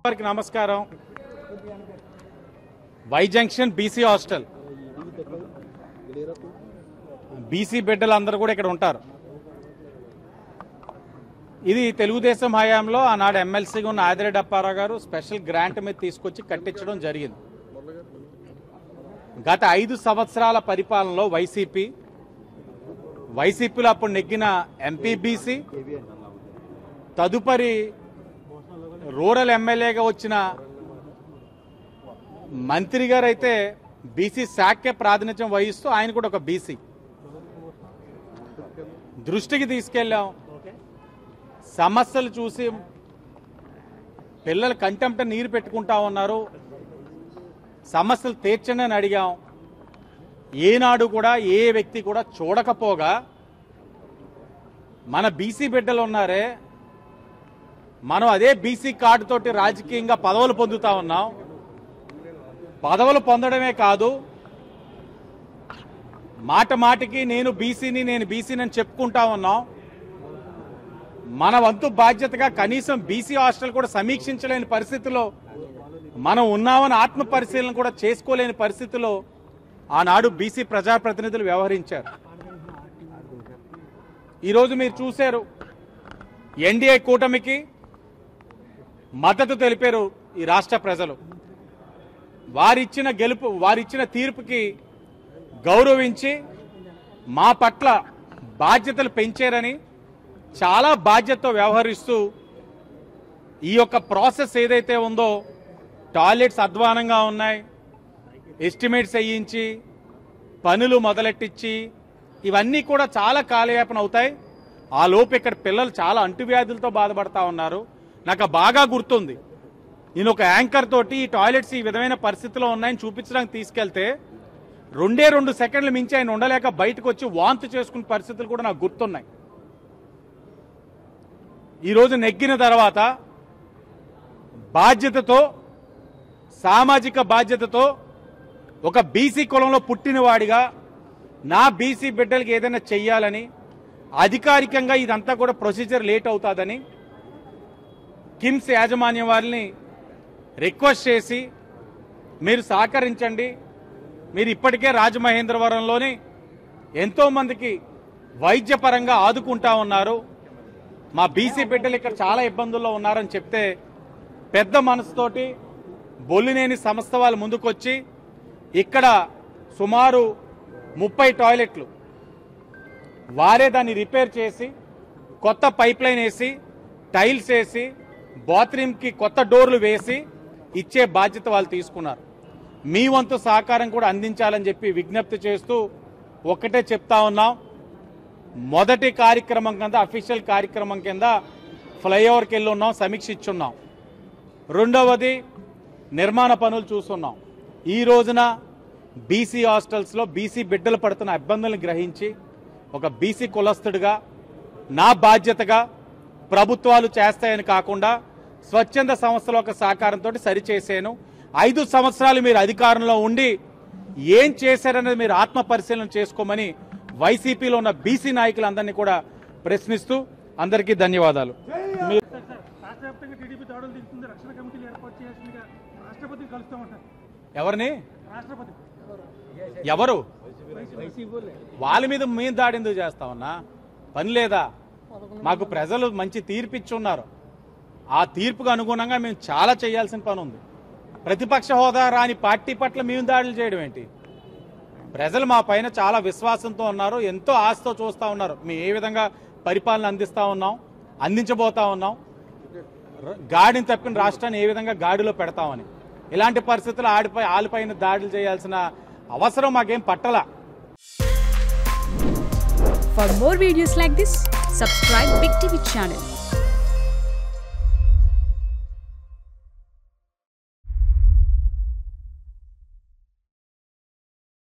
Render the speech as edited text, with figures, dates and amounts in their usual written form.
నమస్కారం. Y junction BC hostel, BC బిడ్డలందరూ కూడా ఇక్కడ ఉంటారు. ఇది తెలుగుదేశం హయాంలో ఆనాడు ఎమ్మెల్సీగా ఉన్న ఆదిరెడ్డి అప్పారావు గారు స్పెషల్ గ్రాంట్ మీద తీసుకొచ్చి కట్టించడం జరిగింది. గత 5 సంవత్సరాల పరిపాలనలో వైసీపీలో అప్పుడు నెగ్గిన ఎంపీబీసీ, తదుపరి రూరల్ ఎమ్మెల్యేగా వచ్చిన మంత్రి గారు అయితే బీసీ శాఖకే ప్రాతినిధ్యం వహిస్తూ ఆయన కూడా ఒక బీసీ దృష్టికి తీసుకెళ్ళాం. సమస్యలు చూసి పిల్లలు కంటెంప్ట నీరు పెట్టుకుంటా ఉన్నారు, సమస్యలు తీర్చండి అని అడిగాం. ఏనాడు కూడా ఏ వ్యక్తి కూడా చూడకపోగా మన బీసీ బిడ్డలు ఉన్నారే, మనం అదే బీసీ కార్డు తోటి రాజకీయంగా పదవులు పొందుతా ఉన్నాం. పదవులు పొందడమే కాదు, మాట మాటికి నేను బీసీని అని చెప్పుకుంటా ఉన్నాం. మన వంతు బాధ్యతగా కనీసం బీసీ హాస్టల్ కూడా సమీక్షించలేని పరిస్థితిలో మనం ఉన్నామని ఆత్మ పరిశీలన కూడా చేసుకోలేని పరిస్థితిలో ఆనాడు బీసీ ప్రజాప్రతినిధులు వ్యవహరించారు. ఈరోజు మీరు చూశారు, ఎన్డీఏ కూటమికి మద్దతు తెలిపారు ఈ రాష్ట్ర ప్రజలు. వారిచ్చిన తీర్పుకి గౌరవించి మా పట్ల బాధ్యతలు పెంచారని చాలా బాధ్యతతో వ్యవహరిస్తూ ఈ యొక్క ప్రాసెస్ ఏదైతే ఉందో, టాయిలెట్స్ అధ్వానంగా ఉన్నాయి, ఎస్టిమేట్స్ వేయించి పనులు మొదలెట్టించి ఇవన్నీ కూడా చాలా కాలయాపన అవుతాయి. ఆ లోపు ఇక్కడ పిల్లలు చాలా అంటువ్యాధులతో బాధపడతా ఉన్నారు. నాకు బాగా గుర్తుంది, నేను ఒక యాంకర్ తోటి ఈ టాయిలెట్స్ ఈ విధమైన పరిస్థితిలో ఉన్నాయని చూపించడానికి తీసుకెళ్తే 2 సెకండ్లు మించి ఆయన ఉండలేక బయటకు వచ్చి వాంతు చేసుకునే పరిస్థితులు కూడా నాకు గుర్తున్నాయి. ఈరోజు నెగ్గిన తర్వాత బాధ్యతతో, సామాజిక బాధ్యతతో ఒక బీసీ కులంలో పుట్టినవాడిగా నా బీసీ బిడ్డలకి ఏదైనా చెయ్యాలని, అధికారికంగా ఇదంతా కూడా ప్రొసీజర్ లేట్ అవుతుందని కిమ్స్ యాజమాన్యం వారిని రిక్వెస్ట్ చేసి మీరు సహకరించండి, మీరు ఇప్పటికే రాజమహేంద్రవరంలోని ఎంతోమందికి వైద్యపరంగా ఆదుకుంటా ఉన్నారు, మా బీసీ బిడ్డలు ఇక్కడ చాలా ఇబ్బందుల్లో ఉన్నారని చెప్తే పెద్ద మనసుతోటి బొల్లినేని సంస్థ వాళ్ళు ముందుకొచ్చి ఇక్కడ సుమారు 30 టాయిలెట్లు వారే దాన్ని రిపేర్ చేసి కొత్త పైప్ లైన్ వేసి టైల్స్ వేసి బాత్రూమ్కి కొత్త డోర్లు వేసి ఇచ్చే బాధ్యత వాళ్ళు తీసుకున్నారు. మీ వంతు సహకారం కూడా అందించాలని చెప్పి విజ్ఞప్తి చేస్తూ ఒక్కటే చెప్తా ఉన్నాం. మొదటి కార్యక్రమం కింద, అఫీషియల్ కార్యక్రమం కింద ఫ్లైఓవర్కి వెళ్ళి ఉన్నాం, సమీక్షించున్నాం. రెండవది నిర్మాణ పనులు చూస్తున్నాం. ఈ రోజున బీసీ హాస్టల్స్లో బీసీ బిడ్డలు పడుతున్న ఇబ్బందులను గ్రహించి ఒక బీసీ కులస్తుడిగా నా బాధ్యతగా ప్రభుత్వాలు చేస్తాయని కాకుండా స్వచ్ఛంద సంస్థల యొక్క సహకారంతో సరిచేసాను. 5 సంవత్సరాలు మీరు అధికారంలో ఉండి ఏం చేశారనేది మీరు ఆత్మ పరిశీలన చేసుకోమని వైసీపీలో ఉన్న బీసీ నాయకులందరినీ కూడా ప్రశ్నిస్తూ అందరికీ ధన్యవాదాలు. ఎవరిని? ఎవరు? వాళ్ళ మీద మేము దాడి ఎందుకు చేస్తామన్నా? పని లేదా? మాకు ప్రజలు మంచి తీర్పు ఇచ్చున్నారు. ఆ తీర్పుకు అనుగుణంగా మేము చాలా చేయాల్సిన పని ఉంది. ప్రతిపక్ష హోదా రాని పార్టీ పట్ల మేము దాడులు చేయడం ఏంటి? ప్రజలు మా పైన చాలా విశ్వాసంతో ఉన్నారు, ఎంతో ఆశతో చూస్తూ ఉన్నారు. మేము ఏ విధంగా పరిపాలన అందించబోతా ఉన్నాం, గాడిని తప్పిన రాష్ట్రాన్ని ఏ విధంగా గాడిలో పెడతామని. ఇలాంటి పరిస్థితులు ఆలిపైన దాడులు చేయాల్సిన అవసరం మాకేం పట్టలా. For more videos like this, subscribe Big TV channel.